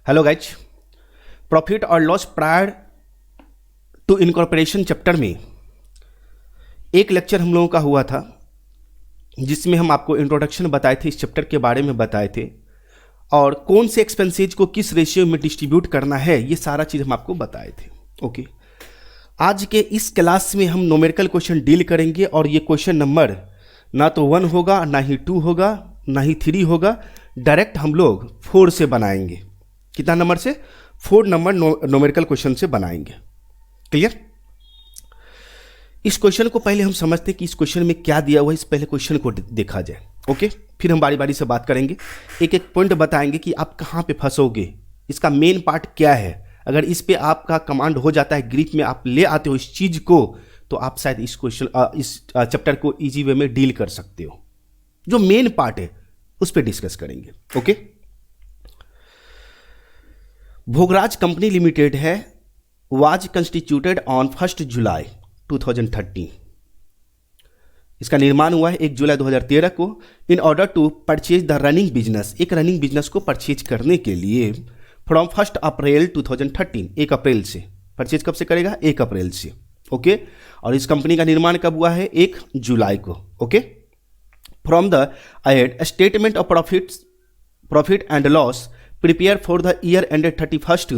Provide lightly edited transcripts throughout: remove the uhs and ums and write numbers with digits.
Hello guys, profit और loss prior to incorporation chapter में एक लेक्चर हम लोगों का हुआ था जिसमें हम आपको इंट्रोडक्शन बताए थे, इस चैप्टर के बारे में बताए थे और कौन से एक्सपेंसेज को किस रेशियो में डिस्ट्रीब्यूट करना है, ये सारा चीज़ हम आपको बताए थे। ओके, आज के इस क्लास में हम न्यूमेरिकल क्वेश्चन डील करेंगे और ये क्वेश्चन नंबर ना तो 1 होगा, ना ही 2 होगा, ना ही 3 होगा, डायरेक्ट हम लोग 4 से बनाएंगे। कितना नंबर से? 4 नंबर न्यूमेरिकल क्वेश्चन से बनाएंगे। क्लियर? इस क्वेश्चन को पहले हम समझते हैं कि इस क्वेश्चन में क्या दिया हुआ है, इस पहले क्वेश्चन को देखा जाए। ओके, फिर हम बारी बारी से बात करेंगे, एक एक पॉइंट बताएंगे कि आप कहाँ पे फंसोगे, इसका मेन पार्ट क्या है। अगर इस पे आपका कमांड हो जाता है, ग्रिप में आप ले आते हो इस चीज को, तो आप शायद इस चैप्टर को इजी वे में डील कर सकते हो। जो मेन पार्ट है उस पर डिस्कस करेंगे। ओके, भोगराज कंपनी लिमिटेड है वाज कंस्टिट्यूटेड ऑन 1 जुलाई 2013। इसका निर्माण हुआ है 1 जुलाई 2013 को in order to purchase the running business, एक रनिंग बिजनेस को परचेज करने के लिए फ्रॉम 1 अप्रैल 2013, 1 अप्रैल से। परचेज कब से करेगा? 1 अप्रैल से। ओके, और इस कंपनी का निर्माण कब हुआ है? 1 जुलाई को। Okay, from the add statement of profit and loss prepared for the year ended 31st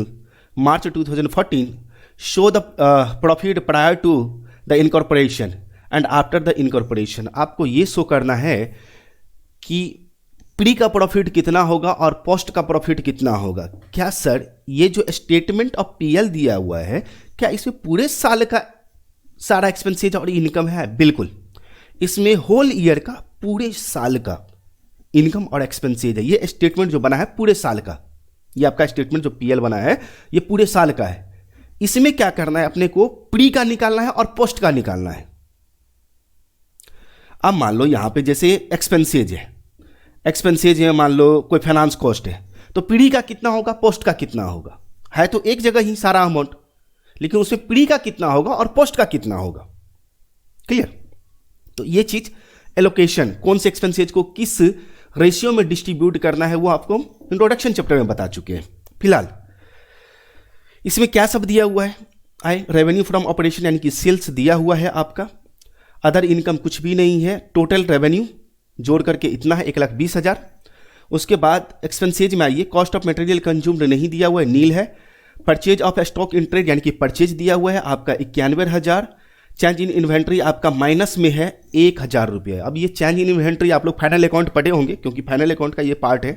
March 2014 show the profit prior to the incorporation and after the incorporation। आपको ये शो करना है कि प्री का प्रॉफिट कितना होगा और पोस्ट का प्रॉफिट कितना होगा। क्या सर ये जो स्टेटमेंट ऑफ पीएल दिया हुआ है, क्या इसमें पूरे साल का सारा एक्सपेंसेज और इनकम है? बिल्कुल, इसमें होल ईयर का, पूरे साल का इनकम और एक्सपेंसेज है। ये स्टेटमेंट जो बना है पूरे साल का, ये आपका स्टेटमेंट जो पीएल बना है ये पूरे साल का है। इसमें क्या करना है, अपने को प्री का निकालना है और पोस्ट का निकालना है। अब मान लो यहां पे जैसे एक्सपेंसेज है, मान लो कोई फाइनेंस कॉस्ट है, तो प्री का कितना होगा, पोस्ट का कितना होगा। है तो एक जगह ही सारा अमाउंट, लेकिन उसमें प्री का कितना होगा और पोस्ट का कितना होगा। क्लियर? तो ये चीज एलोकेशन, कौन से एक्सपेंसेज को किस रेशियो में डिस्ट्रीब्यूट करना है, वो आपको इंट्रोडक्शन चैप्टर में बता चुके हैं। फिलहाल इसमें क्या सब दिया हुआ है? रेवेन्यू फ्रॉम ऑपरेशन यानी कि सेल्स दिया हुआ है आपका। अदर इनकम कुछ भी नहीं है। टोटल रेवेन्यू जोड़ करके इतना है 1,20,000। उसके बाद एक्सपेंसेज में आइए, कॉस्ट ऑफ मटेरियल कंज्यूम्ड नहीं दिया हुआ है, नील है। Purchase of stock in trade यानी कि परचेज दिया हुआ है आपका 91,000। चेंज इन इन्वेंट्री आपका माइनस में है 1,000 रुपये। अब ये चेंज इन इन्वेंट्री आप लोग फाइनल अकाउंट पढ़े होंगे, क्योंकि फाइनल अकाउंट का ये पार्ट है।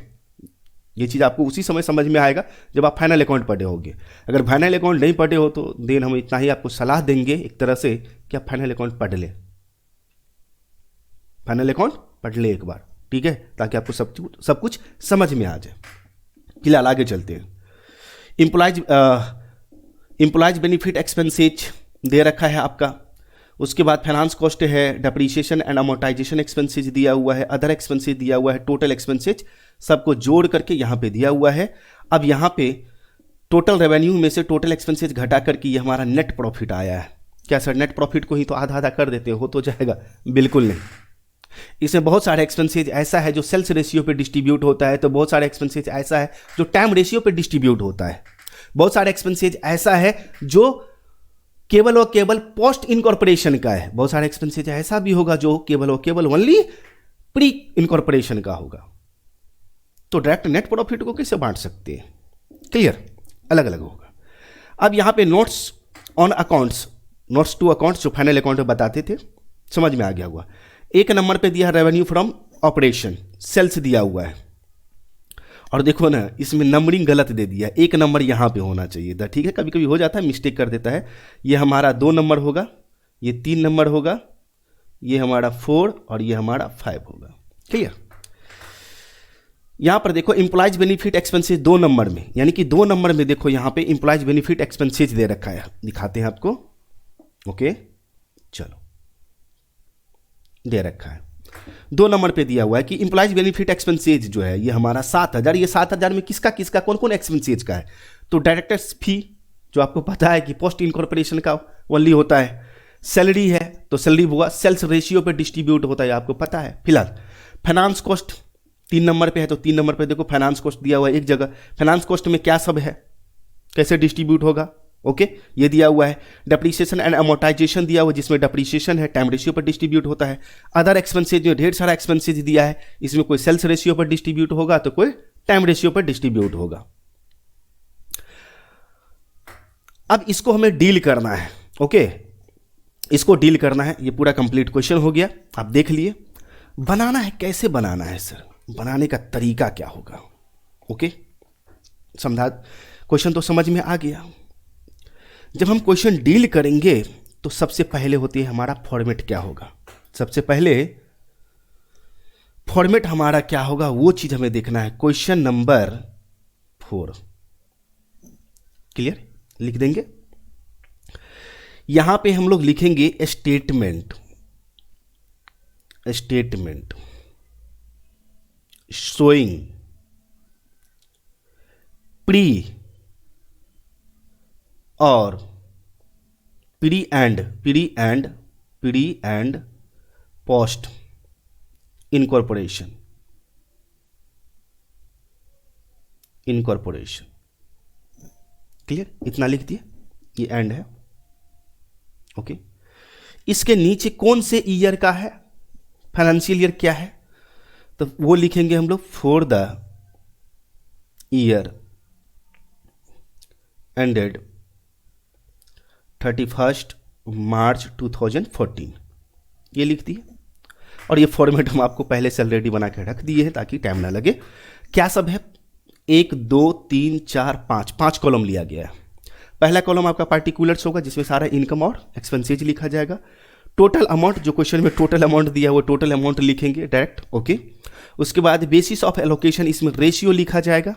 ये चीज़ आपको उसी समय समझ में आएगा जब आप फाइनल अकाउंट पढ़े होंगे। अगर फाइनल अकाउंट नहीं पढ़े हो तो देन हम इतना ही आपको सलाह देंगे एक तरह से कि आप फाइनल अकाउंट पढ़ ले, फाइनल अकाउंट पढ़ ले एक बार, ठीक है, ताकि आपको सब कुछ समझ में आ जाए। फिलहाल आगे चलते हैं। इम्प्लॉयज बेनिफिट एक्सपेंसेज दे रखा है आपका। उसके बाद फाइनेंस कॉस्ट है, डेप्रीशिएशन एंड अमोर्टाइजेशन एक्सपेंसेज दिया हुआ है, अदर एक्सपेंसेज दिया हुआ है, टोटल एक्सपेंसेज सबको जोड़ करके यहाँ पे दिया हुआ है। अब यहाँ पे टोटल रेवेन्यू में से टोटल एक्सपेंसेज घटा करके ये हमारा नेट प्रॉफिट आया है। क्या सर नेट प्रॉफिट को ही तो आधा आधा कर देते हो तो जाएगा? बिल्कुल नहीं। इसमें बहुत सारे एक्सपेंसेज ऐसा है जो सेल्स रेशियो पे डिस्ट्रीब्यूट होता है, तो बहुत सारे एक्सपेंसेज ऐसा है जो टाइम रेशियो पे डिस्ट्रीब्यूट होता है, बहुत सारे एक्सपेंसेज ऐसा है जो केवल और केवल पोस्ट इनकॉर्पोरेशन का है, बहुत सारे एक्सपेंसेज ऐसा भी होगा जो केवल और केवल ओनली प्री इनकॉर्पोरेशन का होगा। तो डायरेक्ट नेट प्रॉफिट को कैसे बांट सकते हैं? क्लियर? अलग अलग होगा। अब यहां पे notes on accounts, notes to accounts जो फाइनल अकाउंट में बताते थे, समझ में आ गया हुआ। 1 नंबर पे दिया रेवेन्यू फ्रॉम ऑपरेशन, सेल्स दिया हुआ है। और देखो ना, इसमें नंबरिंग गलत दे दिया, 1 नंबर यहाँ पे होना चाहिए था, ठीक है, कभी कभी हो जाता है, मिस्टेक कर देता है। ये हमारा 2 नंबर होगा, ये 3 नंबर होगा, ये हमारा 4 और ये हमारा 5 होगा। क्लियर? यहाँ पर देखो एम्प्लॉयज बेनिफिट एक्सपेंसेज 2 नंबर में, यानी कि 2 नंबर में देखो यहाँ पे एम्प्लॉयज बेनिफिट एक्सपेंसेज दे रखा है, दिखाते हैं आपको। ओके, चलो, दे रखा है 2 नंबर पे दिया हुआ है कि इंप्लॉयज बेनिफिट एक्सपेंसेज जो है ये हमारा 7,000। ये 7,000 में किसका किसका कौन कौन एक्सपेंसेज का है? तो डायरेक्टर्स फी जो आपको पता है कि पोस्ट इनकॉर्पोरेशन का ओनली होता है। सैलरी है तो सैलरी हुआ, सेल्स रेशियो पे डिस्ट्रीब्यूट होता है, आपको पता है। फिलहाल फाइनेंस कॉस्ट 3 नंबर पे है तो 3 नंबर पे देखो फाइनेंस कॉस्ट दिया हुआ है एक जगह। फाइनेंस कॉस्ट में क्या सब है, कैसे डिस्ट्रीब्यूट होगा, ओके ये दिया हुआ है। डेप्रीसिएशन एंड अमोर्टाइजेशन दिया हुआ है, जिसमें डेप्रीसिएशन है टाइम रेशियो पर डिस्ट्रीब्यूट होता है। अदर एक्सपेंसेज में ढेर सारा एक्सपेंसेज दिया है, इसमें कोई सेल्स रेशियो पर डिस्ट्रीब्यूट होगा तो कोई टाइम रेशियो पर डिस्ट्रीब्यूट होगा। अब इसको हमें डील करना है, ओके इसको डील करना है। ये पूरा कंप्लीट क्वेश्चन हो गया, आप देख लिए। बनाना है, कैसे बनाना है सर, बनाने का तरीका क्या होगा, ओके समझा, क्वेश्चन तो समझ में आ गया। जब हम क्वेश्चन डील करेंगे तो सबसे पहले होती है हमारा फॉर्मेट क्या होगा। सबसे पहले फॉर्मेट हमारा क्या होगा वो चीज हमें देखना है। क्वेश्चन नंबर 4 क्लियर, लिख देंगे। यहां पे हम लोग लिखेंगे स्टेटमेंट, स्टेटमेंट शोइंग प्री और pre and post incorporation clear, इतना लिख दिया, ये एंड है, ओके। इसके नीचे कौन से ईयर का है, फाइनेंशियल ईयर क्या है, तो वो लिखेंगे हम लोग फॉर द ईयर एंडेड 31 मार्च 2014, ये लिख दिए। और ये फॉर्मेट हम आपको पहले से ऑलरेडी बना के रख दिए हैं ताकि टाइम ना लगे। क्या सब है, 1 2 3 4 5 कॉलम लिया गया है। पहला कॉलम आपका पार्टिकुलर्स होगा जिसमें सारा इनकम और एक्सपेंसेज लिखा जाएगा। टोटल अमाउंट, जो क्वेश्चन में टोटल अमाउंट दिया है वो टोटल अमाउंट लिखेंगे डायरेक्ट, ओके। उसके बाद बेसिस ऑफ एलोकेशन, इसमें रेशियो लिखा जाएगा,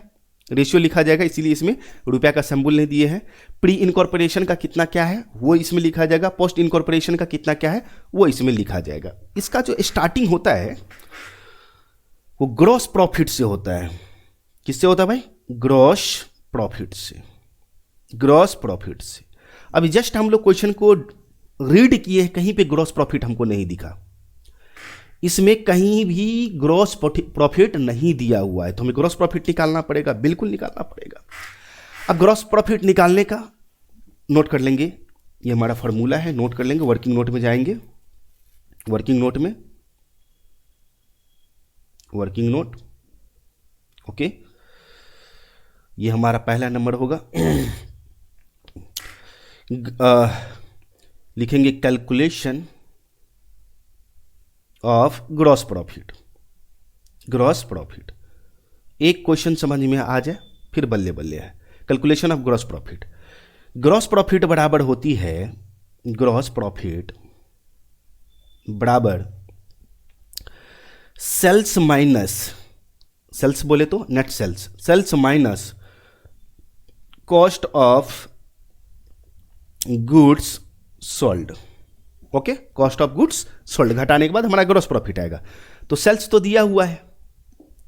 इसीलिए इसमें रुपया का सिंबल नहीं दिए हैं। प्री इनकॉर्पोरेशन का कितना क्या है वो इसमें लिखा जाएगा, पोस्ट इनकॉर्पोरेशन का कितना क्या है वो इसमें लिखा जाएगा। इसका जो स्टार्टिंग होता है वो ग्रॉस प्रॉफिट से होता है। किससे होता है भाई, ग्रॉस प्रॉफिट से। अभी जस्ट हम लोग क्वेश्चन को रीड किए हैं, कहीं पे ग्रॉस प्रॉफिट हमको नहीं दिखा, इसमें कहीं भी ग्रॉस प्रॉफिट नहीं दिया हुआ है, तो हमें ग्रॉस प्रॉफिट निकालना पड़ेगा, बिल्कुल निकालना पड़ेगा। अब ग्रॉस प्रॉफिट निकालने का नोट कर लेंगे, ये हमारा फार्मूला है, नोट कर लेंगे। वर्किंग नोट में जाएंगे, वर्किंग नोट, ओके। ये हमारा पहला नंबर होगा। लिखेंगे कैलकुलेशन ऑफ ग्रॉस प्रॉफिट। एक क्वेश्चन समझ में आ जाए फिर बल्ले बल्ले है। कैलकुलेशन ऑफ ग्रॉस प्रॉफिट बराबर होती है, ग्रॉस प्रॉफिट बराबर सेल्स बोले तो net sales minus cost of goods sold, okay. Cost of goods sold घटाने के बाद हमारा ग्रॉस प्रॉफिट आएगा। तो सेल्स तो दिया हुआ है,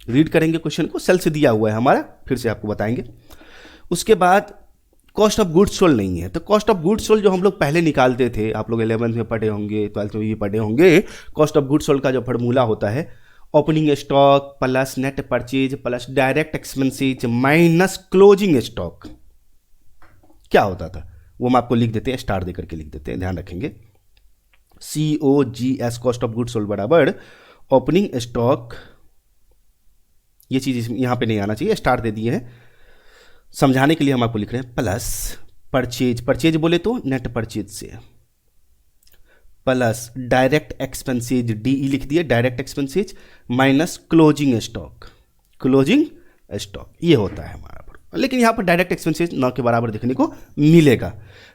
रीड करेंगे क्वेश्चन को, सेल्स दिया हुआ है हमारा, फिर से आपको बताएंगे। उसके बाद कॉस्ट ऑफ गुड्स सोल्ड नहीं है, तो कॉस्ट ऑफ गुड्स सोल्ड जो हम लोग पहले निकालते थे, आप लोग 11th में पढ़े होंगे, 12th में भी पढ़े होंगे, कॉस्ट ऑफ गुड्स सोल्ड का जो फार्मूला होता है, opening stock plus net purchase plus direct expenses minus closing stock. क्या होता था वो हम आपको लिख देते हैं, स्टार देकर के लिख देते हैं, ध्यान रखेंगे। COGS cost of goods sold बराबर ओपनिंग स्टॉक, ये चीज यहां पे नहीं आना चाहिए, स्टार दे दिए हैं समझाने के लिए, हम आपको लिख रहे हैं, प्लस परचेज बोले तो नेट परचेज से, प्लस डायरेक्ट एक्सपेंसेज DE लिख दिए, direct expenses minus closing stock, ये होता है हमारा। लेकिन यहां पर डायरेक्ट एक्सपेंसेज 9 के बराबर देखने को मिलेगा।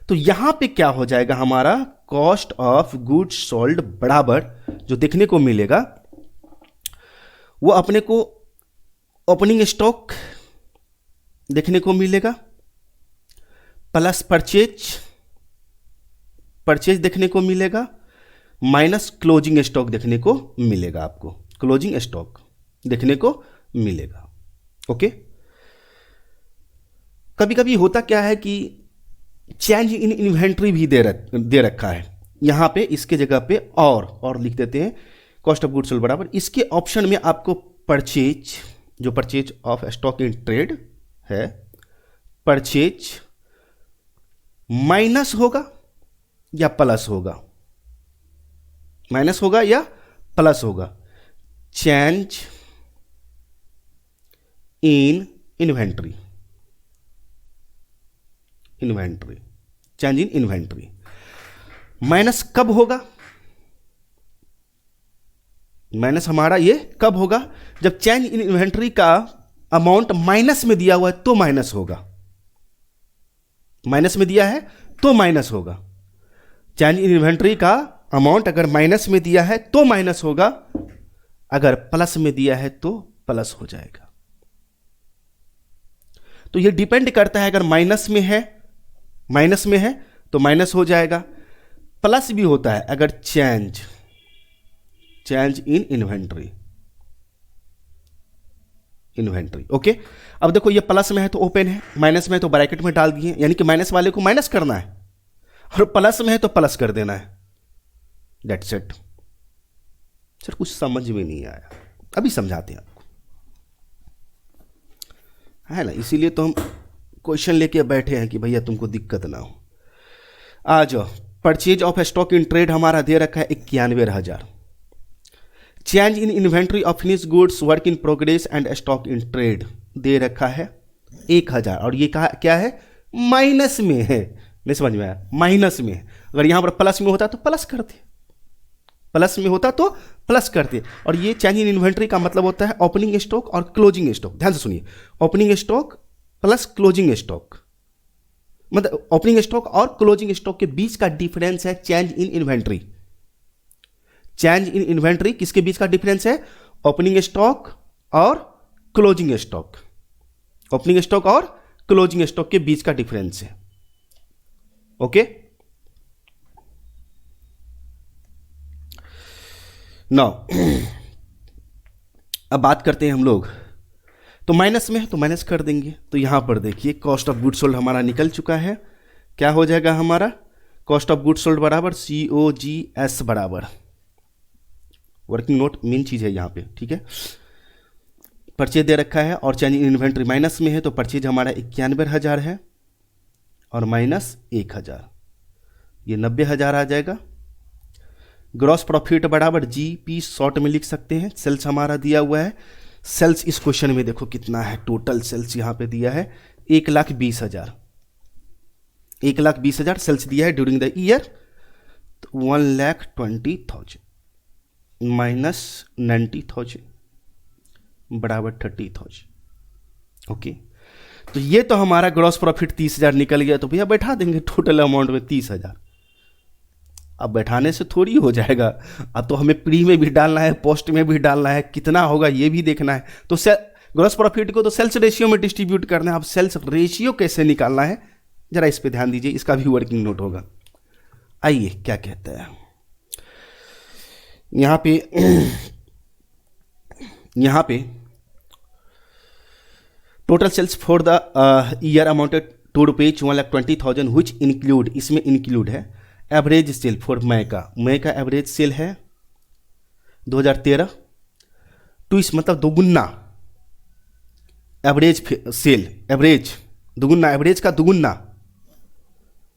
तो यहां पे क्या हो जाएगा, हमारा कॉस्ट ऑफ गुड्स सोल्ड बराबर जो देखने को मिलेगा वो अपने को ओपनिंग स्टॉक देखने को मिलेगा, प्लस परचेज देखने को मिलेगा, माइनस क्लोजिंग स्टॉक देखने को मिलेगा, आपको क्लोजिंग स्टॉक देखने को मिलेगा, ओके। कभी कभी होता क्या है कि चेंज इन इन्वेंट्री भी दे रखा है, यहां पे इसके जगह पे और लिख देते हैं, कॉस्ट ऑफ गुड्स सोल्ड बराबर, इसके ऑप्शन में आपको परचेज, जो purchase of stock in trade है, परचेज माइनस होगा या प्लस होगा, माइनस होगा या प्लस होगा, change in inventory, inventory, change in inventory. Minus कब होगा, माइनस हमारा ये कब होगा, जब चेंज इन इन्वेंट्री का अमाउंट माइनस में दिया हुआ है तो माइनस होगा, माइनस में दिया है तो माइनस होगा। चेंज इन इन्वेंट्री का अमाउंट अगर माइनस में दिया है तो माइनस होगा, अगर प्लस में दिया है तो प्लस हो जाएगा। तो ये डिपेंड करता है, अगर माइनस में है, माइनस में है तो माइनस हो जाएगा, प्लस भी होता है अगर change in inventory, inventory. Okay, अब देखो ये प्लस में है तो ओपन है, माइनस में है तो ब्रैकेट में डाल दिए, यानी कि माइनस वाले को माइनस करना है और प्लस में है तो प्लस कर देना है। That's it. सर कुछ समझ में नहीं आया, अभी समझाते हैं आपको, है ना, इसीलिए तो हम क्वेश्चन लेके बैठे हैं कि भैया तुमको दिक्कत ना हो। आ जाओ, purchase of stock in trade हमारा दे रखा है 91,000। Change in inventory of finish goods, work in progress and stock in trade दे रखा है 1,000, और ये कहा क्या है, माइनस में है। नहीं समझ में आया, माइनस में है। अगर यहां पर प्लस में होता तो प्लस करते, प्लस में होता तो प्लस करते। और ये चेंज इन इन्वेंट्री का मतलब होता है ओपनिंग स्टॉक और क्लोजिंग स्टॉक। ध्यान से सुनिए, opening stock plus closing stock, मतलब ओपनिंग स्टॉक और क्लोजिंग स्टॉक के बीच का डिफरेंस है change in inventory. Change in inventory किसके बीच का डिफरेंस है, ओपनिंग स्टॉक और क्लोजिंग स्टॉक, ओपनिंग स्टॉक और क्लोजिंग स्टॉक के बीच का डिफरेंस है। ओके, नाउ अब बात करते हैं हम लोग, तो माइनस में है तो माइनस कर देंगे। तो यहां पर देखिए कॉस्ट ऑफ गुड्स सोल्ड हमारा निकल चुका है। क्या हो जाएगा हमारा, कॉस्ट ऑफ गुड्स सोल्ड बराबर COGS बराबर, वर्किंग नोट मेन चीज है यहां पे, ठीक है। परचेज दे रखा है और चेंज इन इन्वेंट्री माइनस में है, तो परचेज हमारा 91,000 है और माइनस 1,000, ये 90,000 आ जाएगा। ग्रॉस प्रॉफिट बराबर GP शॉर्ट में लिख सकते हैं। सेल्स हमारा दिया हुआ है, सेल्स इस क्वेश्चन में देखो कितना है, टोटल सेल्स यहां पे दिया है 1,20,000, 1,20,000 सेल्स दिया है ड्यूरिंग द ईयर। 1,20,000 माइनस 90,000 बराबर 30,000। ओके, तो ये तो हमारा ग्रॉस प्रॉफिट 30,000 निकल गया। तो भैया बैठा देंगे टोटल अमाउंट में 30,000। अब बैठाने से थोड़ी हो जाएगा, अब तो हमें प्री में भी डालना है, पोस्ट में भी डालना है, कितना होगा ये भी देखना है। तो ग्रॉस प्रॉफिट को तो सेल्स रेशियो में डिस्ट्रीब्यूट करना है। अब सेल्स रेशियो कैसे निकालना है जरा इस पे ध्यान दीजिए, इसका भी वर्किंग नोट होगा। आइए क्या कहता है यहां पे total sales for the year amounted to rupees 1,20,000 which include, इसमें इंक्लूड है एवरेज सेल फॉर मई का एवरेज सेल है 2013, ट्विस मतलब दोगुना एवरेज सेल, एवरेज दोगुना, एवरेज का दोगुना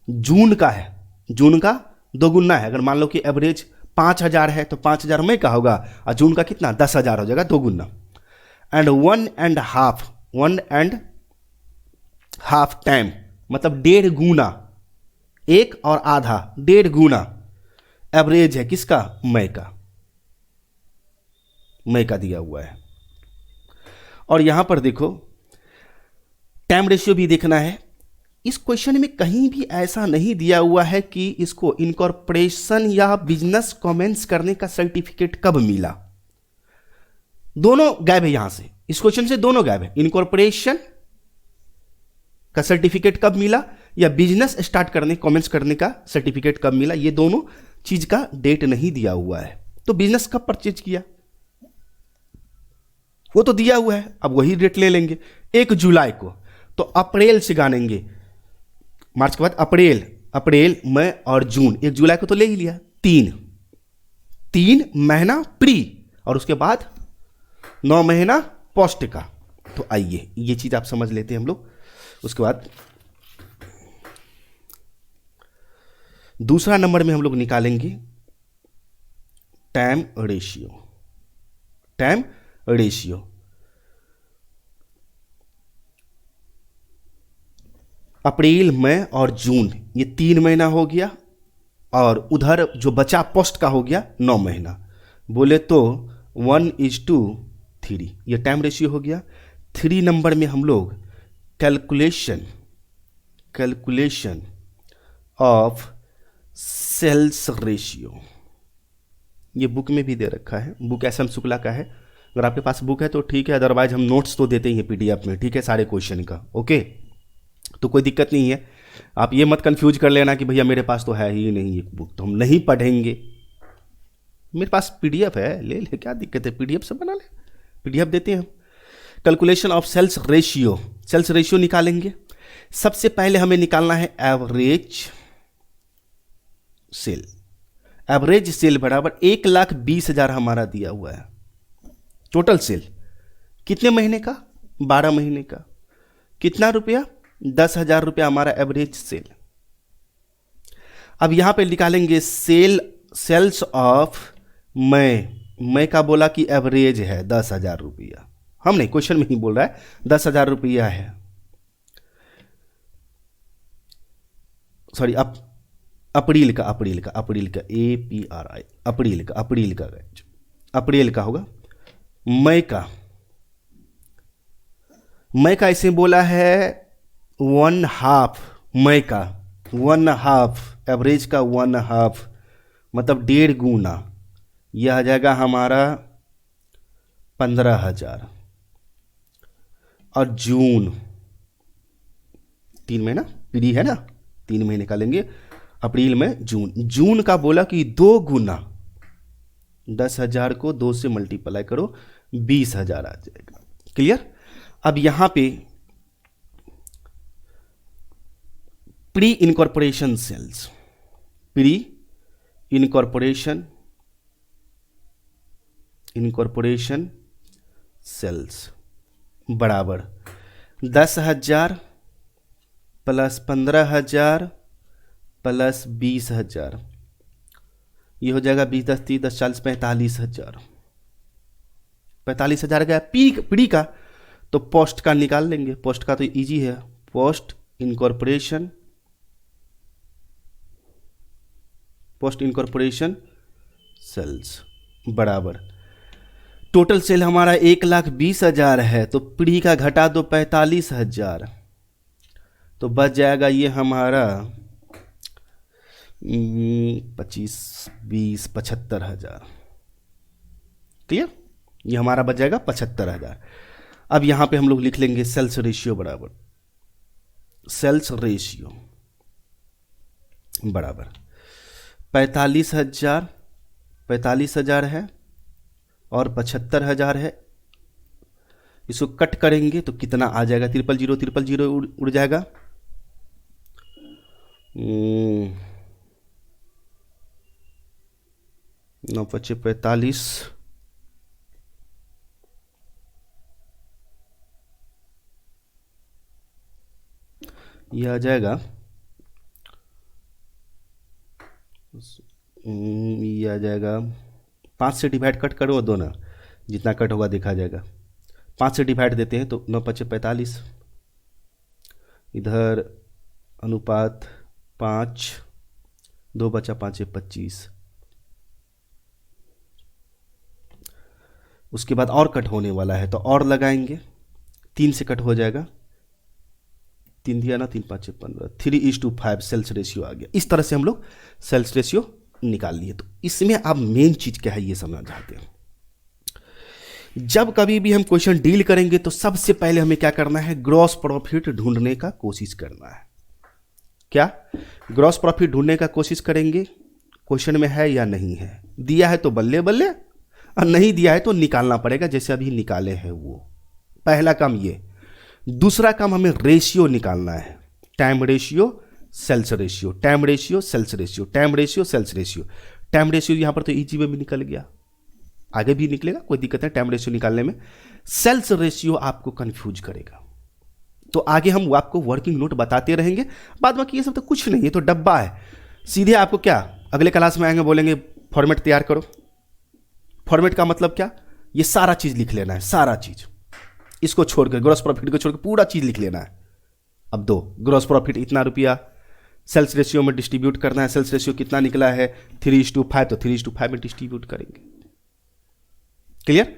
जून का है, जून का दोगुना है। अगर मान लो कि एवरेज 5,000 है तो 5,000 मई का होगा और जून का कितना 10,000 हो जाएगा, दोगुना। एंड 1.5 टाइम मतलब 1.5 गुना, 1 और आधा 1.5 गुना एवरेज है किसका, मई का, मई का दिया हुआ है। और यहां पर देखो टाइम रेशियो भी देखना है। इस क्वेश्चन में कहीं भी ऐसा नहीं दिया हुआ है कि इसको इनकॉर्पोरेशन या बिजनेस कमेंस करने का सर्टिफिकेट कब मिला, दोनों गायब है यहां से, इस क्वेश्चन से दोनों गायब है। इनकॉर्पोरेशन का सर्टिफिकेट कब मिला या बिजनेस स्टार्ट करने कमेंस करने का सर्टिफिकेट कब मिला, ये दोनों चीज का डेट नहीं दिया हुआ है। तो बिजनेस कब परचेज किया वो तो दिया हुआ है, अब वही डेट ले लेंगे 1 जुलाई को, तो अप्रैल से गानेंगे, मार्च के बाद अप्रैल मई और जून, 1 जुलाई को तो ले ही लिया, 3 महीना प्री, और उसके बाद 9 महीना पोस्ट का। तो आइए ये चीज आप समझ लेते हैं हम लोग। उसके बाद दूसरा नंबर में हम लोग निकालेंगे टाइम रेशियो। टाइम रेशियो अप्रैल, मई और जून ये 3 महीना हो गया, और उधर जो बचा पोस्ट का हो गया 9 महीना। बोले तो 1:3 ये टाइम रेशियो हो गया। 3 नंबर में हम लोग कैलकुलेशन ऑफ सेल्स रेशियो, ये बुक में भी दे रखा है, बुक SM शुक्ला का है। अगर आपके पास बुक है तो ठीक है, अदरवाइज हम नोट्स तो देते ही हैं PDF में, ठीक है, सारे क्वेश्चन का। ओके, तो कोई दिक्कत नहीं है। आप ये मत कंफ्यूज कर लेना कि भैया मेरे पास तो है ही नहीं ये बुक, तो हम नहीं पढ़ेंगे। मेरे पास PDF है, ले ले, क्या दिक्कत है, PDF से बना ले, PDF देते हैं हम। Calculation of sales ratio, sales ratio निकालेंगे। सबसे पहले हमें निकालना है एवरेज सेल। एवरेज सेल बराबर 1,20,000 हमारा दिया हुआ है। टोटल सेल कितने महीने का? 12 महीने का। कितना रुपया? 10,000 रुपया हमारा एवरेज सेल। अब यहां पे निकालेंगे सेल्स ऑफ मई का बोला कि एवरेज है 10,000 रुपया, हम नहीं, क्वेश्चन में ही बोल रहा है 10,000 रुपया है। सॉरी, अप्रैल का APRI, अप्रैल का होगा। मई का ऐसे बोला है 1/2, मई का 1/2, एवरेज का 1/2 मतलब 1.5 गुना, यह आ जाएगा हमारा 15,000। और जून 3 महीना पीढ़ी है ना, 3 महीने का लेंगे, अप्रैल में जून का बोला कि 2 गुना, 10,000 को 2 से मल्टीप्लाई करो, 20,000 आ जाएगा। क्लियर? अब यहां पे pre incorporation sales, pre incorporation sales बराबर 10,000 प्लस 15,000 प्लस 20,000, ये हो जाएगा 20, 10, 30, 10, 40, 45,000। 45,000 गया पीढ़ी का, तो पोस्ट का निकाल लेंगे। पोस्ट का तो इजी है, पोस्ट इनकॉर्पोरेशन सेल्स बराबर टोटल सेल हमारा 1,20,000 है, तो पीढ़ी का घटा दो 45,000, तो बच जाएगा ये हमारा 25, 20, 75,000। क्लियर? ये हमारा बच जाएगा 75,000। अब यहां पे हम लोग लिख लेंगे सेल्स रेशियो बराबर 45,000 है और 75,000 है। इसको कट करेंगे तो कितना आ जाएगा? 000 उड़ जाएगा। 9×5 = 45, यह आ जाएगा, ये आ जाएगा 5 से डिवाइड कट करो दो ना, जितना कट होगा देखा जाएगा। 5 से डिवाइड देते हैं तो 9×5 = 45, इधर अनुपात 5, 2 बचा 5 = 25। उसके बाद और कट होने वाला है तो और लगाएंगे, 3 से कट हो जाएगा, 3 दिया ना, 3 × 5 = 15, 3:5 सेल्स रेशियो आ गया। इस तरह से हम लोग सेल्स रेशियो निकाल लिए। तो इसमें आप मेन चीज क्या है ये समझना चाहते हैं। जब कभी भी हम क्वेश्चन डील करेंगे तो सबसे पहले हमें क्या करना है? ग्रॉस प्रॉफिट ढूंढने का कोशिश करना है। क्या ग्रॉस प्रॉफिट ढूंढने का कोशिश करेंगे? क्वेश्चन में है या नहीं है, दिया है तो बल्ले बल्ले, और नहीं दिया है तो निकालना पड़ेगा, जैसे अभी निकाले हैं वो। पहला काम ये। दूसरा काम हमें रेशियो निकालना है, time ratio sales ratio, time ratio sales ratio, time ratio sales ratio. Time ratio यहां पर तो इजी में भी निकल गया, आगे भी निकलेगा, कोई दिक्कत नहीं टाइम रेशियो निकालने में। सेल्स रेशियो आपको कंफ्यूज करेगा, तो आगे हम आपको वर्किंग नोट बताते रहेंगे। बाद बाकी ये सब तो कुछ नहीं, ये तो डब्बा है। सीधे आपको क्या अगले क्लास में आएंगे, बोलेंगे फॉर्मेट तैयार करो। फॉर्मेट का मतलब क्या, ये सारा चीज लिख लेना है, सारा चीज, इसको छोड़कर, ग्रॉस प्रॉफिट को छोड़कर पूरा चीज लिख लेना है। अब दो, ग्रॉस प्रॉफिट इतना रुपया, सेल्स रेशियो में डिस्ट्रीब्यूट करना है, सेल्स रेशियो कितना निकला है 3:5, तो 3:5 में डिस्ट्रीब्यूट करेंगे। क्लियर।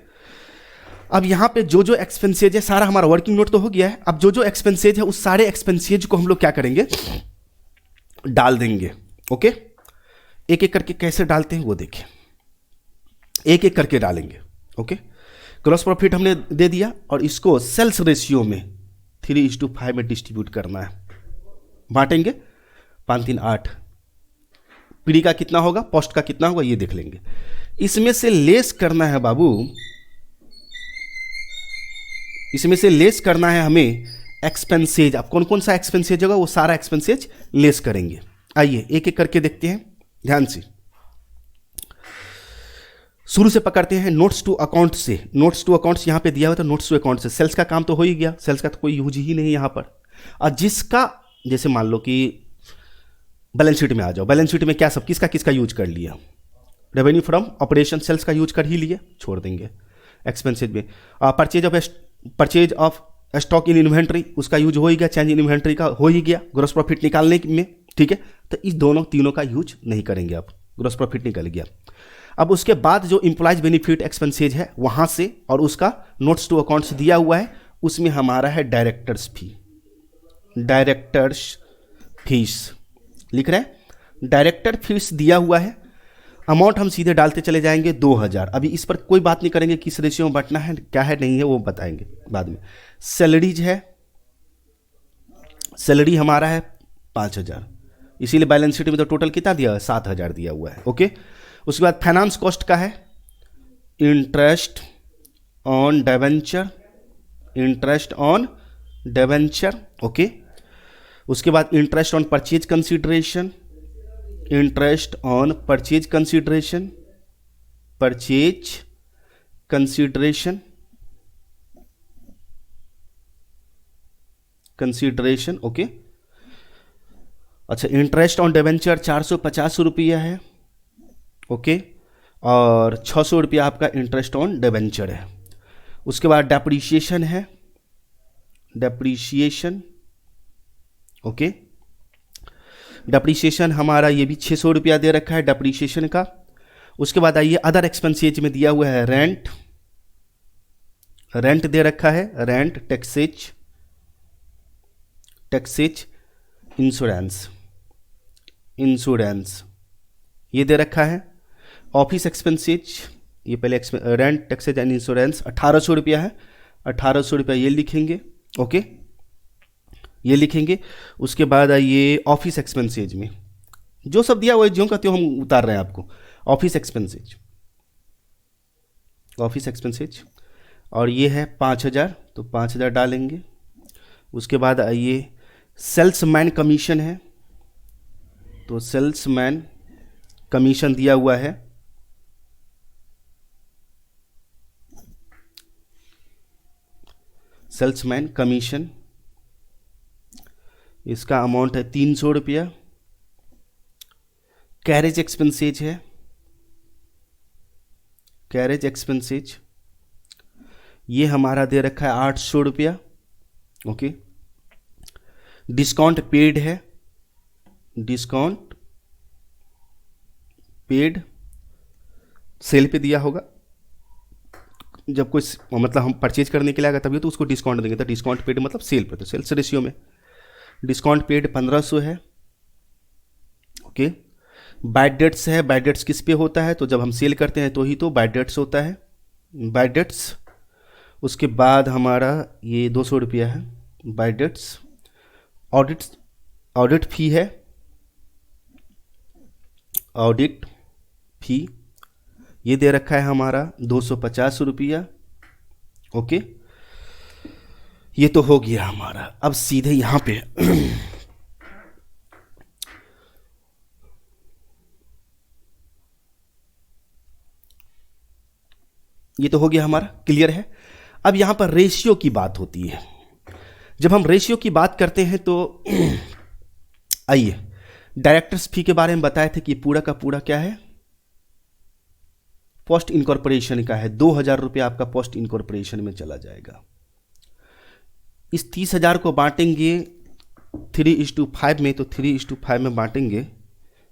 अब यहां पे जो जो एक्सपेंसेज है, सारा हमारा वर्किंग नोट तो हो गया है। अब जो जो एक्सपेंसेज है उस सारे एक्सपेंसेज को हम लोग क्या करेंगे, डाल देंगे। ओके, एक एक करके कैसे डालते हैं वो देखें, एक एक करके डालेंगे। ओके, ग्रॉस प्रॉफिट हमने दे दिया और इसको सेल्स रेशियो में 3:5 में डिस्ट्रीब्यूट करना है, बांटेंगे 5 3 8। पीडी का कितना होगा, पोस्ट का कितना होगा, ये देख लेंगे। इसमें से लेस करना है बाबू, इसमें से लेस करना है हमें एक्सपेंसेज। अब कौन कौन सा एक्सपेंसेज होगा, वो सारा एक्सपेंसेज लेस करेंगे। आइए एक एक करके देखते हैं ध्यान से। शुरू से पकड़ते हैं नोट्स टू अकाउंट से। नोट्स टू अकाउंट्स यहां पे दिया हुआ था, नोट्स टू अकाउंट से सेल्स का काम तो हो ही गया, सेल्स का तो कोई यूज ही नहीं यहां पर। और जिसका, जैसे मान लो कि बैलेंस शीट में आ जाओ, बैलेंस शीट में क्या सब किसका किसका यूज कर लिया, रेवेन्यू फ्रॉम ऑपरेशन सेल्स का यूज कर ही लिए, छोड़ देंगे। एक्सपेंसेज में purchase of stock in inventory, उसका यूज हो ही गया, चेंज इन इन्वेंट्री का हो ही गया ग्रॉस प्रॉफिट निकालने में। ठीक है, तो इस दोनों तीनों का यूज नहीं करेंगे, अब ग्रॉस प्रॉफिट निकल गया। अब उसके बाद जो इंप्लॉयज बेनिफिट एक्सपेंसेज है वहां से, और उसका नोट्स टू अकाउंट्स दिया हुआ है, उसमें हमारा है डायरेक्टर्स फी, डायरेक्टर्स फीस लिख रहे हैं, डायरेक्टर फीस दिया हुआ है। अमाउंट हम सीधे डालते चले जाएंगे 2000। अभी इस पर कोई बात नहीं करेंगे, किस रेशियो में बांटना है क्या है नहीं है वो बताएंगे बाद में। सैलरीज है, सैलरी हमारा है 5000, इसीलिए बैलेंस शीट में तो टोटल कितना दिया है 7000 दिया हुआ है। ओके, उसके बाद फाइनेंस कॉस्ट का है interest on debenture, interest on debenture. Okay, उसके बाद interest on purchase consideration, interest on purchase consideration, purchase consideration, consideration. Okay, अच्छा, इंटरेस्ट ऑन डिबेंचर 450 रुपया है। ओके, और 600 रुपया आपका इंटरेस्ट ऑन डिबेंचर है। उसके बाद डेप्रीशिएशन है, डेप्रीशिएशन। ओके, डेप्रीशिएशन हमारा ये भी 600 रुपया दे रखा है डेप्रीशिएशन का। उसके बाद आइए अदर एक्सपेंसेज में दिया हुआ है रेंट, रेंट दे रखा है, rent, taxes, taxes, insurance, insurance ये दे रखा है। ऑफिस एक्सपेंसेज, ये पहले रेंट, टैक्सेज एंड इंश्योरेंस 1800 रुपया है, 1800 रुपया ये लिखेंगे। ओके, ये लिखेंगे। उसके बाद आइए ऑफिस एक्सपेंसेज में जो सब दिया हुआ है, ज्यों का त्यों हम उतार रहे हैं आपको। ऑफिस एक्सपेंसेज, ऑफिस एक्सपेंसेज, और ये है 5000, तो 5000 डालेंगे। उसके बाद आइए सेल्समैन कमीशन है, तो सेल्समैन कमीशन दिया हुआ है, सेल्समैन कमीशन, इसका अमाउंट है 300 रुपया। कैरेज एक्सपेंसेज है, कैरेज एक्सपेंसेज ये हमारा दे रखा है 800 रुपया। ओके, डिस्काउंट पेड है, डिस्काउंट पेड सेल पे दिया होगा, जब कोई मतलब हम परचेज करने के लिए आएगा तभी तो उसको डिस्काउंट देंगे, तो डिस्काउंट पेड मतलब सेल पे, तो सेल्स रेशियो में डिस्काउंट पेड 1500 है। ओके, बाय डेट्स है, बाय डेट्स किस पे होता है, तो जब हम सेल करते हैं तो ही तो बाय डेट्स होता है, बाय डेट्स। उसके बाद हमारा ये 200 रुपया है बाय डेट्स। ऑडिट, ऑडिट फी है, ऑडिट फी ये दे रखा है हमारा 250 रुपया। ओके, ये तो हो गया हमारा। अब सीधे यहां पे ये तो हो गया हमारा, क्लियर है। अब यहां पर रेशियो की बात होती है। जब हम रेशियो की बात करते हैं तो आइए, डायरेक्टर्स फी के बारे में बताए थे कि पूरा का पूरा क्या है, पोस्ट इनकॉर्पोरेशन का है। 2,000 रुपया आपका पोस्ट इनकॉर्पोरेशन में चला जाएगा। इस 30,000 को बांटेंगे 3:5 में, तो 3:5 में बांटेंगे।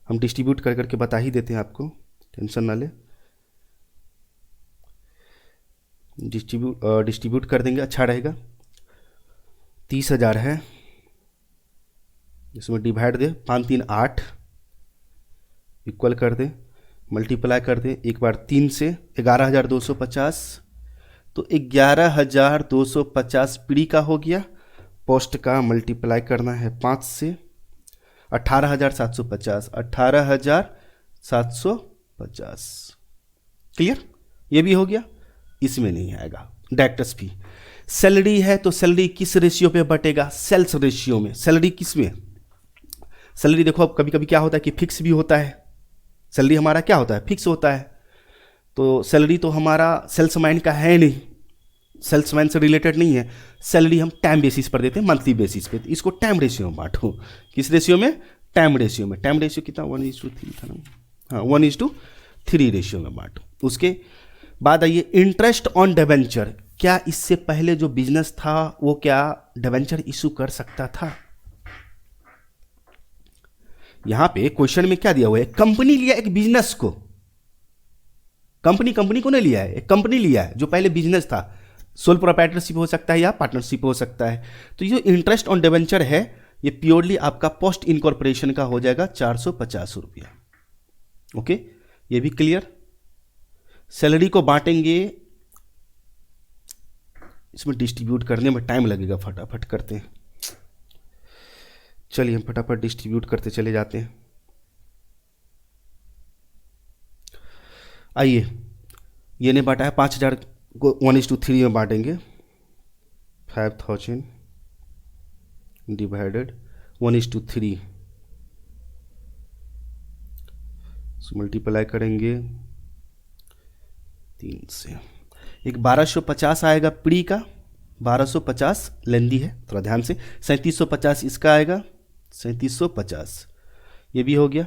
हम डिस्ट्रीब्यूट कर करके बता ही देते हैं आपको, टेंशन ना ले। डिस्ट्रीब्यूट कर देंगे, अच्छा रहेगा। 30,000 है, इसमें डिवाइड दे, 5 3 8, इक्वल कर दे, मल्टीप्लाई कर दे एक बार 3 से, 11,250। तो 11,250 प्री का हो गया। पोस्ट का मल्टीप्लाई करना है 5 से, 18,750, 18,750। क्लियर, ये भी हो गया। इसमें नहीं आएगा डायरेक्टर्स फी। सैलरी है तो सैलरी किस रेशियो पे बटेगा, सेल्स रेशियो में। सैलरी किस में, सैलरी देखो अब कभी कभी क्या होता है कि फिक्स भी होता है। सैलरी हमारा क्या होता है, फिक्स होता है। तो सैलरी तो हमारा सेल्समैन का है नहीं, सेल्समैन से रिलेटेड नहीं है। सैलरी हम टाइम बेसिस पर देते हैं, मंथली बेसिस पे। इसको टाइम रेशियो में बांटो। किस रेशियो में, टाइम रेशियो में। टाइम रेशियो कितना, 1:3 था ना, हाँ 1:3 रेशियो में बांटो। उसके बाद आइए इंटरेस्ट ऑन डिबेंचर। क्या इससे पहले जो बिजनेस था वो क्या डिबेंचर इशू कर सकता था? यहां पे क्वेश्चन में क्या दिया हुआ है, कंपनी लिया एक बिजनेस को, कंपनी को नहीं लिया है, एक कंपनी लिया है जो पहले बिजनेस था। सोल प्रोप्राइटरशिप हो सकता है या पार्टनरशिप हो सकता है। तो ये इंटरेस्ट ऑन डिबेंचर है, ये प्योरली आपका पोस्ट इनकॉर्पोरेशन का हो जाएगा 450 रुपया। ओके, ये भी क्लियर। सैलरी को बांटेंगे, इसमें डिस्ट्रीब्यूट करने में टाइम लगेगा, फटाफट करते हैं। चलिए हम फटाफट डिस्ट्रीब्यूट करते चले जाते हैं। आइए, ये ने बांटा है 5,000 को 1:3 में बांटेंगे। 5,000 डिवाइडेड 1:3, मल्टीप्लाई करेंगे 3 से। एक 1250 आएगा प्री का, 1250 लेंदी है, थोड़ा ध्यान से। 3750 इसका आएगा, 3750, ये भी हो गया।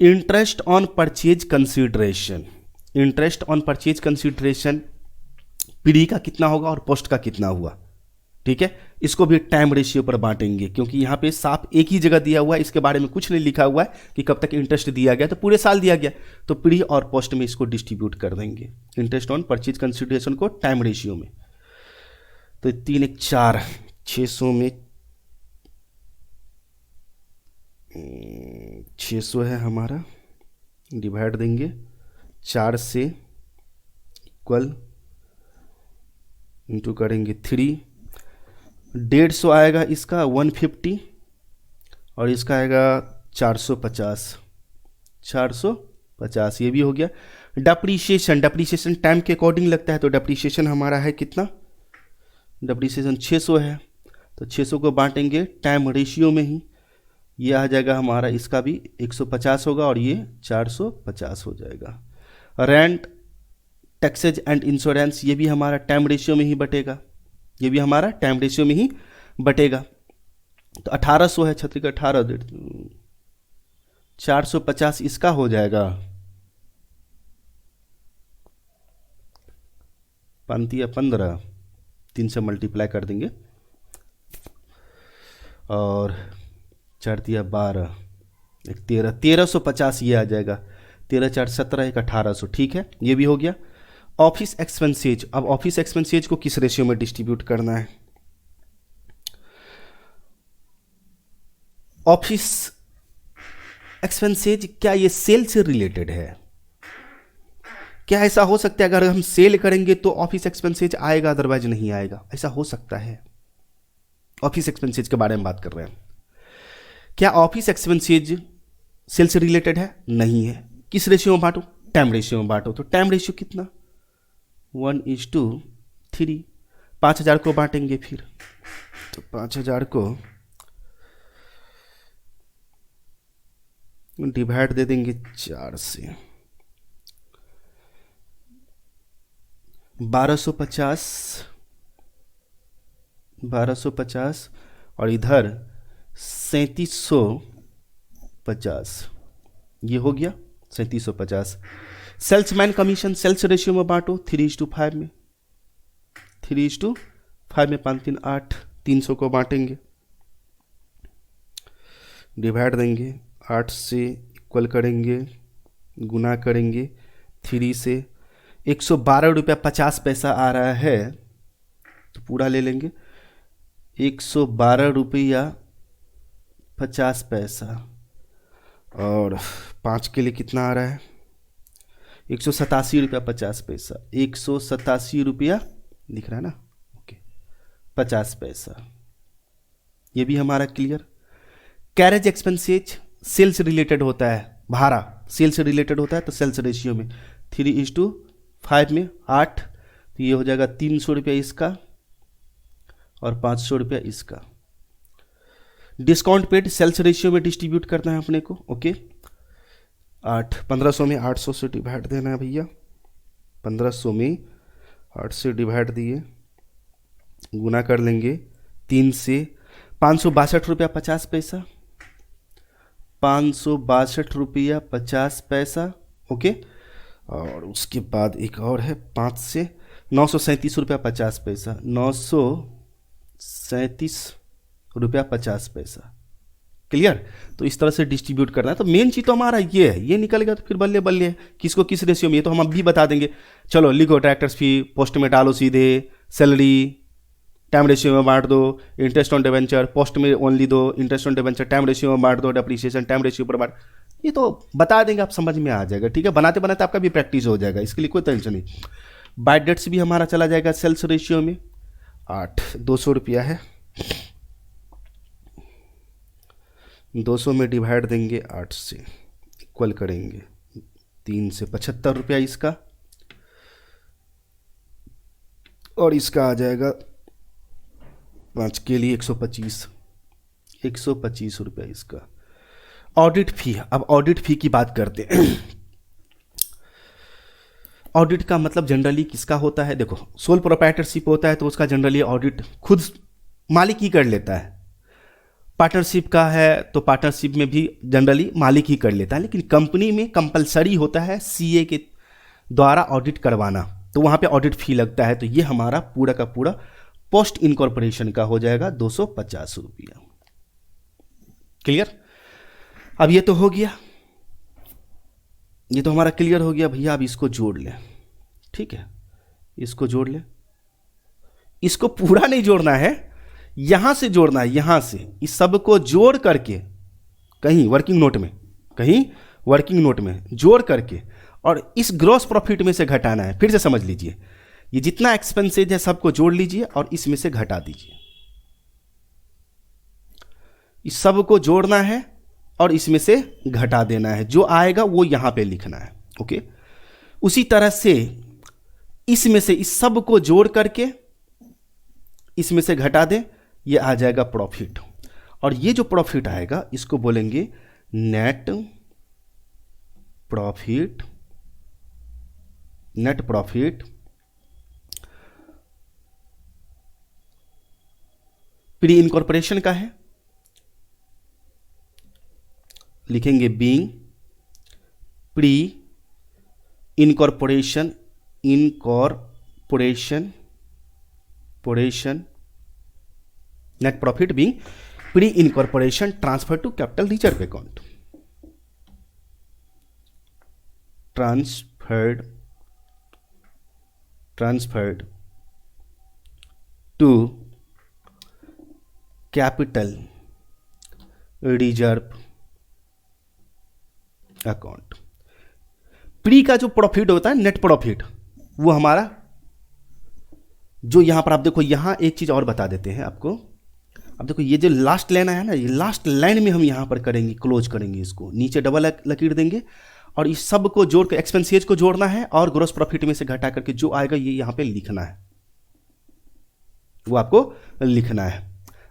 Interest on purchase consideration, interest on purchase consideration pre का कितना होगा और पोस्ट का कितना हुआ, ठीक है। इसको भी टाइम रेशियो पर बांटेंगे, क्योंकि यहाँ पे साफ एक ही जगह दिया हुआ है, इसके बारे में कुछ नहीं लिखा हुआ है कि कब तक इंटरेस्ट दिया गया, तो पूरे साल दिया गया, तो प्री और पोस्ट में इसको डिस्ट्रीब्यूट कर देंगे, इंटरेस्ट ऑन परचेज कंसीडरेशन को टाइम रेशियो में। तो 3 1 4, 600 में 600 है हमारा, डिवाइड देंगे 4 से, इक्वल इंटू करेंगे 3, 150 आएगा इसका, 150, और इसका आएगा 450, 450, ये भी हो गया। डेप्रीशिएशन, डेप्रीशिएशन टाइम के अकॉर्डिंग लगता है, तो डेप्रीशिएशन हमारा है कितना, डेप्रीशिएशन 600 है, तो 600 को बांटेंगे टाइम रेशियो में ही, ये आ जाएगा हमारा, इसका भी 150 होगा और ये 450 हो जाएगा। रेंट, टैक्सेज एंड इंश्योरेंस, ये भी हमारा टाइम रेशियो में ही बटेगा, ये भी हमारा टाइम रेशियो में ही बटेगा। तो 1800 है, छत्री का 18, 450 इसका हो जाएगा, 15, 3 से मल्टीप्लाई कर देंगे, और 4 × 12, 13, 1350 ये आ जाएगा, 13 4 17, 1 1800, ठीक है, ये भी हो गया। ऑफिस एक्सपेंसेज, अब ऑफिस एक्सपेंसेज को किस रेशियो में डिस्ट्रीब्यूट करना है, ऑफिस एक्सपेंसेज क्या ये सेल से रिलेटेड है? क्या ऐसा हो सकता है अगर हम सेल करेंगे तो ऑफिस एक्सपेंसेज आएगा, अदरवाइज नहीं आएगा? ऐसा हो सकता है। ऑफिस एक्सपेंसेज के बारे में बात कर रहे हैं। क्या ऑफिस एक्सपेंसेज सेल से रिलेटेड है? नहीं है। किस रेशियो में बांटो, टाइम रेशियो में बांटो। तो टाइम रेशियो कितना, 1:3, 5000 को बांटेंगे फिर, तो 5000 को डिवाइड दे देंगे 4 से, 1250, 1250 और इधर 3750, ये हो गया 3750। सेल्समैन कमीशन सेल्स रेशियो में बांटो 3:5 में, 3:5 में 5 3 8, 300 को बांटेंगे, डिवाइड देंगे 8 से, इक्वल करेंगे, गुना करेंगे 3 से। 112 रुपया 50 पैसा आ रहा है तो पूरा ले लेंगे, 112 रुपया 50 पैसा, और 5 के लिए कितना आ रहा है, 187 रुपया 50 पैसा, 187 रुपया दिख रहा है ना, ओके, 50 पैसा। ये भी हमारा clear. Carriage expenses sales related होता है, भाड़ा सेल्स से रिलेटेड होता है, तो सेल्स रेशियो में 3:5 में 8, तो ये हो जाएगा 300 रुपया इसका और 500 रुपया इसका। डिस्काउंट पेड सेल्स रेशियो में डिस्ट्रीब्यूट करना है अपने को, ओके। 1500 में 800 से डिवाइड देना है भैया, 1500 में 8 से डिवाइड दिए, गुना कर लेंगे 3 से। 562 रुपया 50 पैसा, 562 रुपया 50 पैसा, ओके। और उसके बाद एक और है 5 से, 937 रुपया 50 पैसा, 937 रुपया 50 पैसा, क्लियर। तो इस तरह से डिस्ट्रीब्यूट करना है। तो मेन चीज़ तो हमारा ये है, ये निकल गया तो फिर बल्ले बल्ले है किसको किस रेशियो में, ये तो हम अभी बता देंगे। चलो लिखो, ट्रैक्टर्स फी पोस्ट में डालो सीधे, सैलरी टाइम रेशियो में बांट दो, इंटरेस्ट ऑन डिवेंचर पोस्ट में ओनली दो, interest on debenture time ratio में बांट दो, डेप्रिसिएशन टाइम रेशियो पर बांट, ये तो बता देंगे, आप समझ में आ जाएगा, ठीक है। बनाते बनाते आपका भी प्रैक्टिस हो जाएगा, इसके लिए कोई टेंशन नहीं। बाय डेट्स भी हमारा चला जाएगा सेल्स रेशियो में 8, 200 रुपया है, 200 में डिवाइड देंगे 8 से, इक्वल करेंगे 3 से, 75 रुपया इसका, और इसका आ जाएगा 5 के लिए 125, 125 रुपया इसका। ऑडिट फी, अब ऑडिट फी की बात करते हैं। ऑडिट का मतलब जनरली किसका होता है, देखो सोल प्रोप्राइटरशिप होता है तो उसका जनरली ऑडिट खुद मालिक ही कर लेता है। पार्टनरशिप का है तो पार्टनरशिप में भी जनरली मालिक ही कर लेता है, लेकिन कंपनी में कंपलसरी होता है सीए के द्वारा ऑडिट करवाना, तो वहाँ पे ऑडिट फी लगता है। तो ये हमारा पूरा का पूरा पोस्ट इनकॉर्पोरेशन का हो जाएगा 250 रुपया, क्लियर। अब ये तो हो गया, ये तो हमारा क्लियर हो गया भैया। अब इसको जोड़ लें, ठीक है, इसको जोड़ लें। इसको पूरा नहीं जोड़ना है, यहां से जोड़ना है, यहां से इस सब को जोड़ करके कहीं वर्किंग नोट में, कहीं वर्किंग नोट में जोड़ करके और इस ग्रॉस प्रॉफिट में से घटाना है। फिर से समझ लीजिए, ये जितना एक्सपेंसेज है सबको जोड़ लीजिए और इसमें से घटा दीजिए। इस सब को जोड़ना है और इसमें से घटा देना है, जो आएगा वो यहां पे लिखना है, ओके। उसी तरह से इसमें से इस सब को जोड़ करके इसमें से घटा दें, ये आ जाएगा प्रॉफिट। और ये जो प्रॉफिट आएगा इसको बोलेंगे net profit, net profit pre incorporation का है, लिखेंगे बीइंग प्री इनकॉर्पोरेशन, पोरेशन net profit being pre incorporation transfer to capital reserve account, transferred to capital reserve account. Pre का जो प्रॉफिट होता है नेट प्रॉफिट, वो हमारा जो यहां पर आप देखो, यहां एक चीज और बता देते हैं आपको। अब देखो ये जो लास्ट लाइन है ना, ये लास्ट लाइन में हम यहां पर करेंगे, क्लोज करेंगे, इसको नीचे डबल लकीर देंगे और इस सब को जोड़ कर एक्सपेंसेज को जोड़ना है और ग्रॉस प्रॉफिट में से घटा करके जो आएगा ये यहां पे लिखना है, वो आपको लिखना है।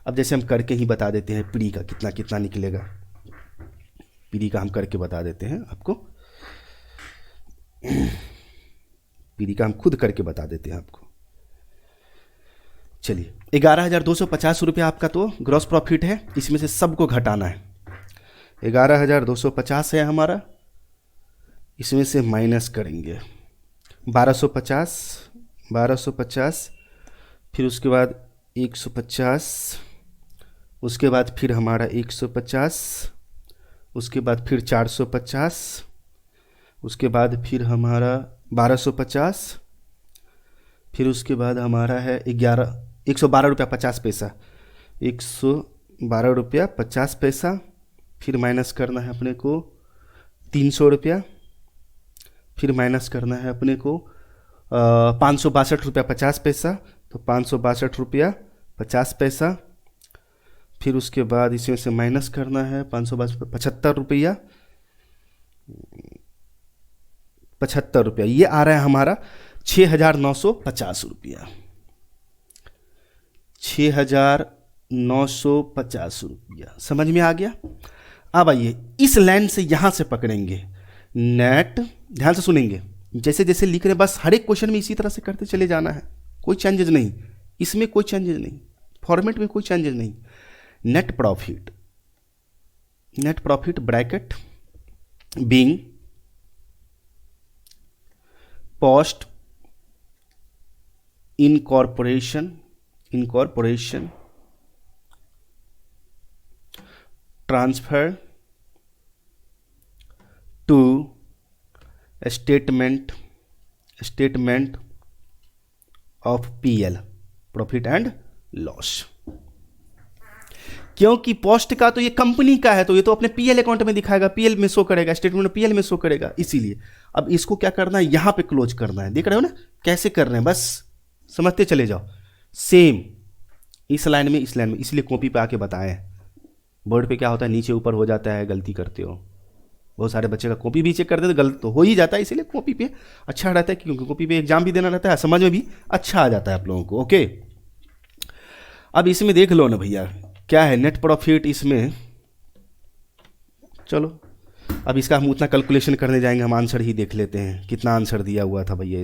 अब जैसे हम करके ही बता देते हैं प्री का कितना कितना निकलेगा, प्री का हम करके बता देते हैं आपको। पीडी का हम खुद करके बता देते हैं आपको। चलिए, 11,250 रुपया आपका तो ग्रॉस प्रॉफिट है, इसमें से सबको घटाना है। 11,250 है हमारा, इसमें से माइनस करेंगे 1250, फिर उसके बाद 150, उसके बाद फिर हमारा 150, उसके बाद फिर 450, उसके बाद फिर हमारा 1250, फिर उसके बाद हमारा है 112 रुपया 50 पैसा, 112 रुपया 50 पैसा, फिर माइनस करना है अपने को 300 रुपया, फिर माइनस करना है अपने को 562 रुपया 50 पैसा, तो 562 रुपया 50 पैसा, फिर उसके बाद इसमें से माइनस करना है 75 रुपया 75 रुपया, ये आ रहा है हमारा 6,950 रुपया, 6,950 रुपया। समझ में आ गया? अब आइए इस लाइन से यहां से पकड़ेंगे नेट, ध्यान से सुनेंगे, जैसे जैसे लिख रहे हैं बस हर एक क्वेश्चन में इसी तरह से करते चले जाना है, कोई चेंजेस नहीं, इसमें कोई चेंजेस नहीं, फॉर्मेट में कोई चेंजेस नहीं। Net profit bracket being post incorporation transfer to statement of PL, profit and loss. क्योंकि पोस्ट का तो ये कंपनी का है, तो ये तो अपने पीएल अकाउंट में दिखाएगा, पीएल में शो करेगा, स्टेटमेंट में पीएल में शो करेगा, इसीलिए अब इसको क्या करना है, यहां पे क्लोज करना है। देख रहे हो ना कैसे कर रहे हैं, बस समझते चले जाओ। सेम इस लाइन में, इसलिए कॉपी पे आके बताएं। बोर्ड पे क्या होता है, नीचे ऊपर हो जाता है, गलती करते हो। बहुत सारे बच्चे का कॉपी भी चेक करते हैं तो गलत तो हो ही जाता है, इसीलिए कॉपी पे अच्छा रहता है, क्योंकि कॉपी पे एग्जाम भी देना रहता है, समझ में भी अच्छा आ जाता है आप लोगों को। ओके, अब इसमें देख लो ना भैया क्या है नेट प्रॉफिट इसमें। चलो अब इसका हम उतना कैलकुलेशन करने जाएंगे, हम आंसर ही देख लेते हैं कितना आंसर दिया हुआ था भैया।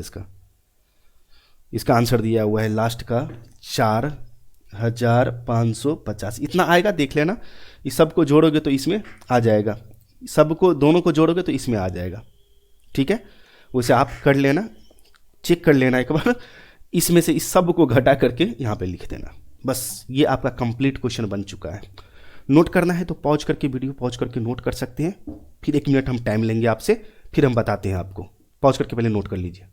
इसका आंसर दिया हुआ है लास्ट का 4,550, इतना आएगा, देख लेना। इस सबको जोड़ोगे तो इसमें आ जाएगा, सबको दोनों को जोड़ोगे तो इसमें आ जाएगा, ठीक है। वैसे आप कर लेना, चेक कर लेना एक बार, इसमें से इस सब को घटा करके यहाँ पे लिख देना। बस ये आपका कंप्लीट क्वेश्चन बन चुका है। नोट करना है तो पॉज करके, वीडियो पॉज करके नोट कर सकते हैं, फिर 1 मिनट हम टाइम लेंगे आपसे, फिर हम बताते हैं आपको। पॉज करके पहले नोट कर लीजिए,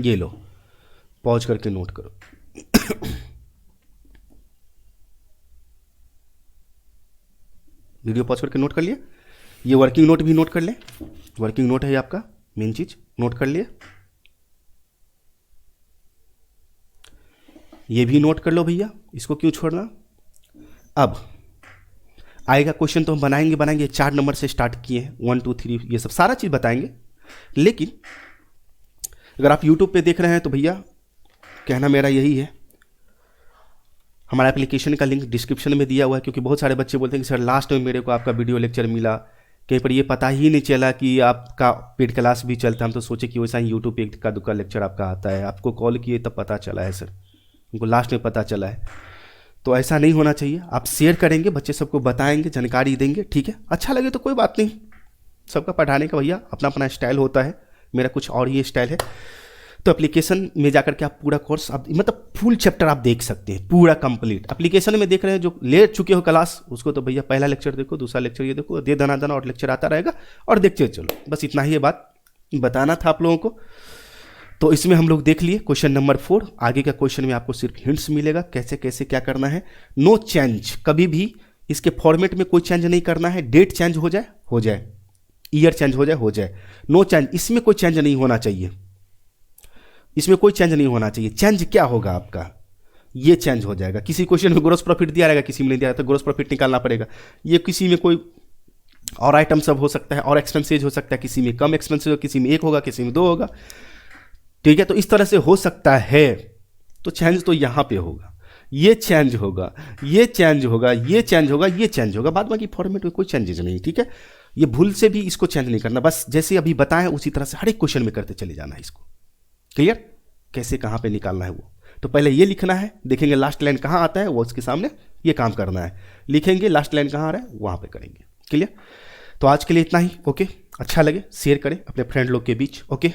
ये लो पॉज करके नोट करो। वीडियो पॉज करके नोट कर लिए। ये वर्किंग नोट भी नोट कर ले, वर्किंग नोट है ये आपका मेन चीज, नोट कर लिए। ये भी नोट कर लो भैया, इसको क्यों छोड़ना। अब आएगा क्वेश्चन तो हम बनाएंगे 4 नंबर से स्टार्ट किए हैं, 1 2 3 ये सब सारा चीज बताएंगे। लेकिन अगर आप YouTube पे देख रहे हैं तो भैया कहना मेरा यही है, हमारा एप्लीकेशन का लिंक डिस्क्रिप्शन में दिया हुआ है, क्योंकि बहुत सारे बच्चे बोलते हैं कि सर लास्ट में मेरे को आपका वीडियो लेक्चर मिला, कहीं पर ये पता ही नहीं चला कि आपका पेड क्लास भी चलता है। हम तो सोचे कि वैसा ही यूट्यूब पे एक का दुक्का लेक्चर आपका आता है, आपको कॉल किए तब पता चला है सर, उनको लास्ट में पता चला है। तो ऐसा नहीं होना चाहिए, आप शेयर करेंगे, बच्चे सबको बताएंगे, जानकारी देंगे, ठीक है। अच्छा लगे तो कोई बात नहीं, सबका पढ़ाने का भैया अपना अपना स्टाइल होता है, मेरा कुछ और ही स्टाइल है। तो एप्लीकेशन में जाकर के आप पूरा कोर्स आप मतलब फुल चैप्टर आप देख सकते हैं, पूरा कंप्लीट। एप्लीकेशन में देख रहे हैं जो ले चुके हो क्लास, उसको तो भैया पहला लेक्चर देखो, दूसरा लेक्चर ये देखो, दे दना और लेक्चर आता रहेगा और देखते चलो। बस इतना ही ये बात बताना था आप लोगों को। तो इसमें हम लोग देख लिए क्वेश्चन नंबर 4। आगे का क्वेश्चन में आपको सिर्फ हिंट्स मिलेगा कैसे कैसे क्या करना है। नो चेंज, कभी भी इसके फॉर्मेट में कोई चेंज नहीं करना है। डेट चेंज हो जाए, ईयर चेंज हो जाए, नो चेंज, इसमें कोई चेंज नहीं होना चाहिए, इसमें कोई चेंज नहीं होना चाहिए। चेंज क्या होगा आपका, ये चेंज हो जाएगा। किसी क्वेश्चन में ग्रोस प्रॉफिट दिया रहेगा, किसी में नहीं दिया तो ग्रोस प्रॉफिट निकालना पड़ेगा। ये किसी में कोई और आइटम सब हो सकता है, और एक्सपेंसेज हो सकता है, किसी में कम एक्सपेंसेज, किसी में 1 होगा, किसी में 2 होगा, ठीक है। तो इस तरह से हो सकता है, तो चेंज तो यहां पे होगा, ये चेंज होगा, ये चेंज होगा, ये चेंज होगा, ये चेंज होगा, बाद बाकी फॉर्मेट में कोई चेंजेज नहीं, ठीक है। ये भूल से भी इसको चेंज नहीं करना, बस जैसे अभी बताएं उसी तरह से हर एक क्वेश्चन में करते चले जाना है इसको। क्लियर? कैसे कहाँ पे निकालना है वो, तो पहले ये लिखना है, देखेंगे लास्ट लाइन कहाँ आता है वो उसके सामने ये काम करना है, लिखेंगे लास्ट लाइन कहाँ आ रहा है वहाँ पे करेंगे। क्लियर? तो आज के लिए इतना ही। ओके, अच्छा लगे शेयर करें अपने फ्रेंड लोग के बीच। ओके।